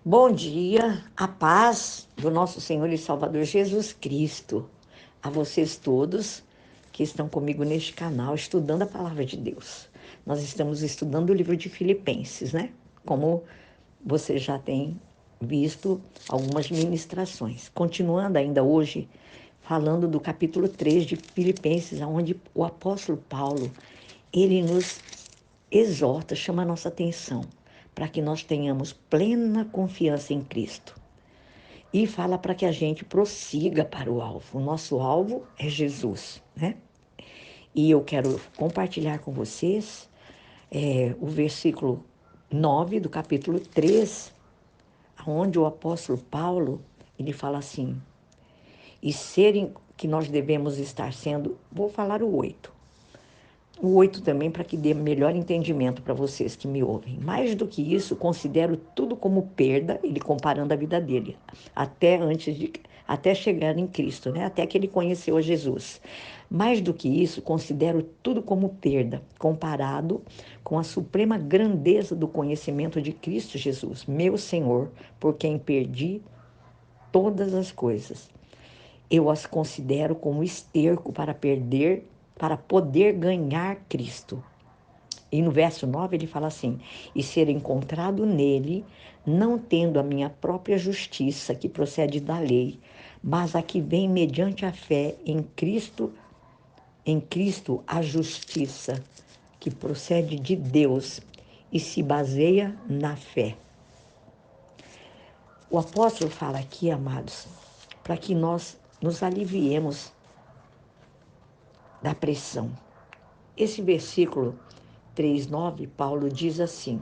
Bom dia, a paz do nosso Senhor e Salvador Jesus Cristo. A vocês todos que estão comigo neste canal, estudando a palavra de Deus. Nós estamos estudando o livro de Filipenses, né? Como você já tem visto algumas ministrações. Continuando ainda hoje, falando do capítulo 3 de Filipenses, onde o apóstolo Paulo, ele nos exorta, chama a nossa atenção para que nós tenhamos plena confiança em Cristo. E fala para que a gente prossiga para o alvo. O nosso alvo é Jesus, né? E eu quero compartilhar com vocês o versículo 9 do capítulo 3, onde o apóstolo Paulo, ele fala assim, e serem que nós devemos estar sendo, vou falar o 8. O 8 também, para que dê melhor entendimento para vocês que me ouvem. Mais do que isso, considero tudo como perda, ele comparando a vida dele, até chegar em Cristo, né? Até que ele conheceu a Jesus. Mais do que isso, considero tudo como perda, comparado com a suprema grandeza do conhecimento de Cristo Jesus, meu Senhor, por quem perdi todas as coisas. Eu as considero como esterco para poder ganhar Cristo. E no verso 9 ele fala assim, e ser encontrado nele, não tendo a minha própria justiça que procede da lei, mas a que vem mediante a fé em Cristo a justiça que procede de Deus e se baseia na fé. O apóstolo fala aqui, amados, para que nós nos aliviemos da pressão. Esse versículo 3:9, Paulo diz assim,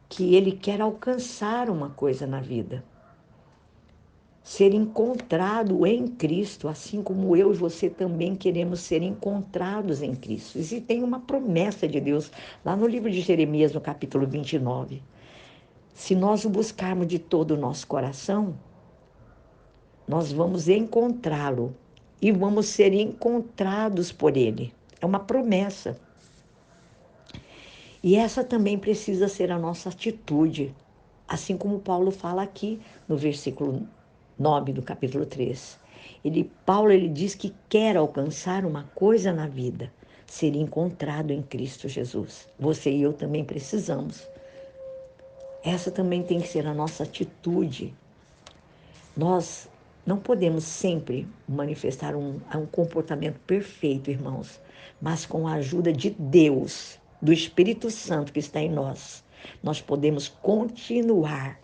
que ele quer alcançar uma coisa na vida. Ser encontrado em Cristo, assim como eu e você também queremos ser encontrados em Cristo. E tem uma promessa de Deus lá no livro de Jeremias, no capítulo 29. Se nós o buscarmos de todo o nosso coração, nós vamos encontrá-lo e vamos ser encontrados por ele. É uma promessa. E essa também precisa ser a nossa atitude, assim como Paulo fala aqui no versículo 9 do capítulo 3. Paulo diz que quer alcançar uma coisa na vida, ser encontrado em Cristo Jesus. Você e eu também precisamos. Essa também tem que ser a nossa atitude. Nós não podemos sempre manifestar um comportamento perfeito, irmãos, mas com a ajuda de Deus, do Espírito Santo que está em nós, nós podemos continuar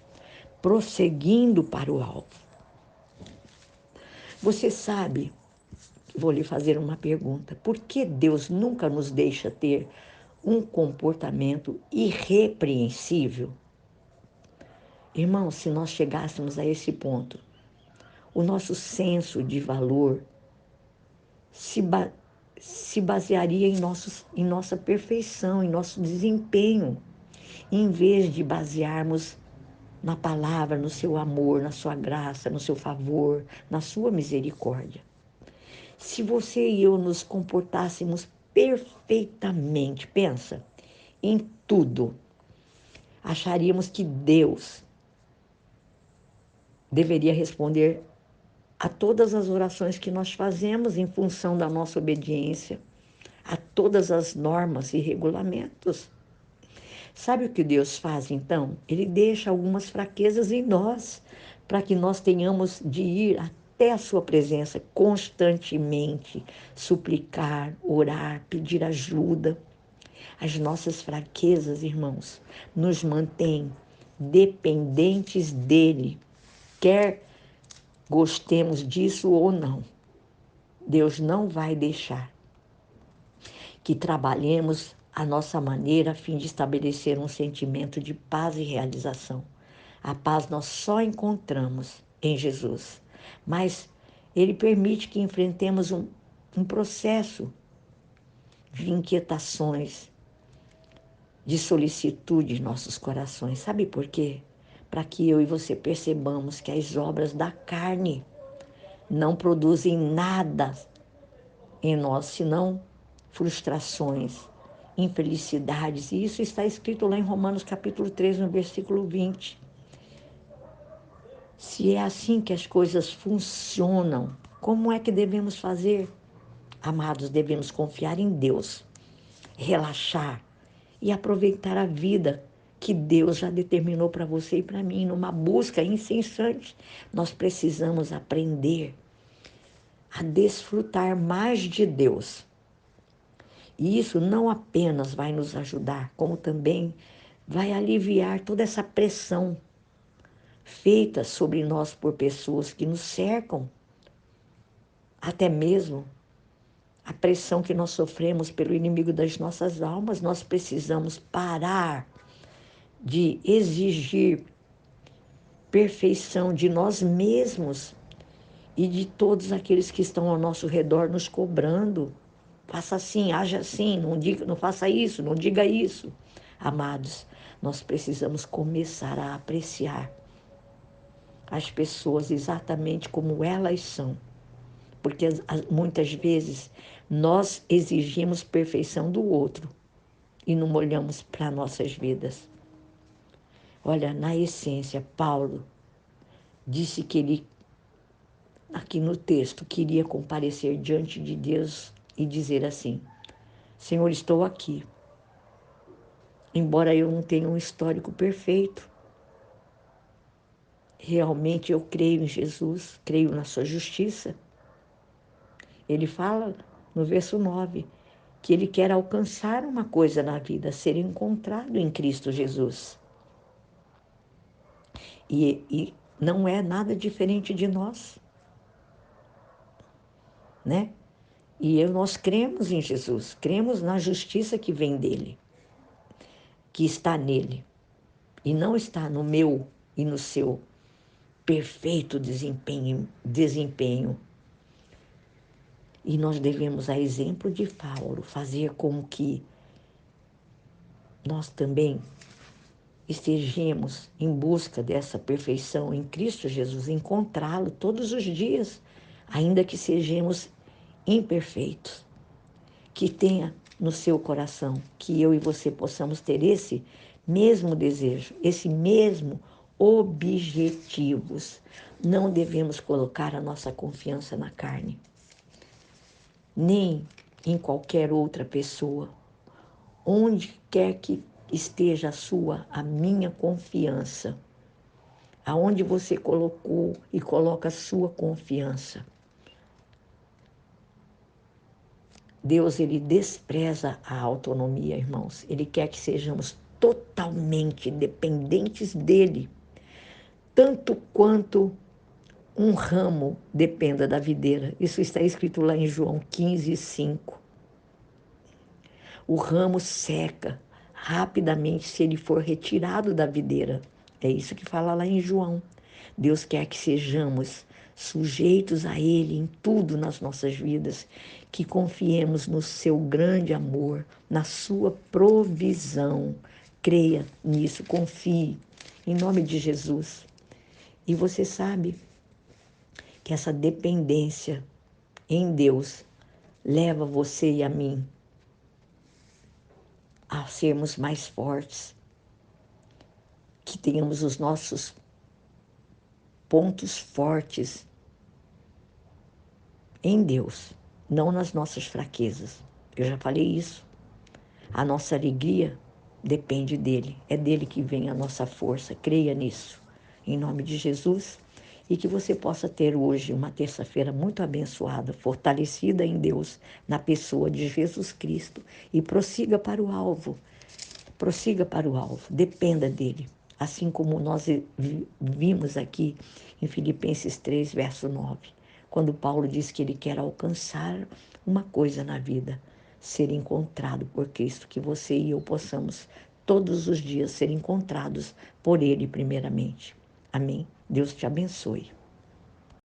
prosseguindo para o alvo. Você sabe, vou lhe fazer uma pergunta, por que Deus nunca nos deixa ter um comportamento irrepreensível? Irmãos, se nós chegássemos a esse ponto, o nosso senso de valor se basearia em nossa perfeição, em nosso desempenho, em vez de basearmos na palavra, no seu amor, na sua graça, no seu favor, na sua misericórdia. Se você e eu nos comportássemos perfeitamente, pensa, em tudo, acharíamos que Deus deveria responder a todas as orações que nós fazemos em função da nossa obediência, a todas as normas e regulamentos. Sabe o que Deus faz então? Ele deixa algumas fraquezas em nós, para que nós tenhamos de ir até a sua presença constantemente, suplicar, orar, pedir ajuda. As nossas fraquezas, irmãos, nos mantêm dependentes dele, quer gostemos disso ou não. Deus não vai deixar que trabalhemos a nossa maneira a fim de estabelecer um sentimento de paz e realização. A paz nós só encontramos em Jesus, mas Ele permite que enfrentemos um processo de inquietações, de solicitude em nossos corações. Sabe por quê? Para que eu e você percebamos que as obras da carne não produzem nada em nós, senão frustrações, infelicidades. E isso está escrito lá em Romanos capítulo 3, no versículo 20. Se é assim que as coisas funcionam, como é que devemos fazer? Amados, devemos confiar em Deus, relaxar e aproveitar a vida que Deus já determinou para você e para mim, numa busca incessante. Nós precisamos aprender a desfrutar mais de Deus. E isso não apenas vai nos ajudar, como também vai aliviar toda essa pressão feita sobre nós por pessoas que nos cercam, até mesmo a pressão que nós sofremos pelo inimigo das nossas almas. Nós precisamos parar de exigir perfeição de nós mesmos e de todos aqueles que estão ao nosso redor nos cobrando. Faça assim, haja assim, não diga, não faça isso, não diga isso. Amados, nós precisamos começar a apreciar as pessoas exatamente como elas são. Porque muitas vezes nós exigimos perfeição do outro e não olhamos para nossas vidas. Olha, na essência, Paulo disse que ele, aqui no texto, queria comparecer diante de Deus e dizer assim: Senhor, estou aqui. Embora eu não tenha um histórico perfeito, realmente eu creio em Jesus, creio na sua justiça. Ele fala no verso 9 que ele quer alcançar uma coisa na vida, ser encontrado em Cristo Jesus. E não é nada diferente de nós, né? E nós cremos em Jesus, cremos na justiça que vem dele, que está nele, e não está no meu e no seu perfeito desempenho. E nós devemos, a exemplo de Paulo, fazer com que nós também estejamos em busca dessa perfeição em Cristo Jesus, encontrá-lo todos os dias, ainda que sejamos imperfeitos. Que tenha no seu coração, que eu e você possamos ter esse mesmo desejo, esse mesmo objetivos. Não devemos colocar a nossa confiança na carne, nem em qualquer outra pessoa. Onde quer que esteja a minha confiança, aonde você colocou e coloca a sua confiança. Deus, ele despreza a autonomia, irmãos. Ele quer que sejamos totalmente dependentes dele, tanto quanto um ramo dependa da videira. Isso está escrito lá em João 15:5. O ramo seca rapidamente se ele for retirado da videira. É isso que fala lá em João. Deus quer que sejamos sujeitos a Ele em tudo nas nossas vidas, que confiemos no seu grande amor, na sua provisão. Creia nisso, confie, em nome de Jesus. E você sabe que essa dependência em Deus leva você e a mim a sermos mais fortes, que tenhamos os nossos pontos fortes em Deus, não nas nossas fraquezas. Eu já falei isso. A nossa alegria depende dele. É dele que vem a nossa força. Creia nisso. Em nome de Jesus. E que você possa ter hoje uma terça-feira muito abençoada, fortalecida em Deus, na pessoa de Jesus Cristo. E prossiga para o alvo. Prossiga para o alvo. Dependa dele. Assim como nós vimos aqui em Filipenses 3, verso 9. Quando Paulo diz que ele quer alcançar uma coisa na vida, ser encontrado por Cristo, que você e eu possamos todos os dias ser encontrados por Ele primeiramente. Amém? Deus te abençoe.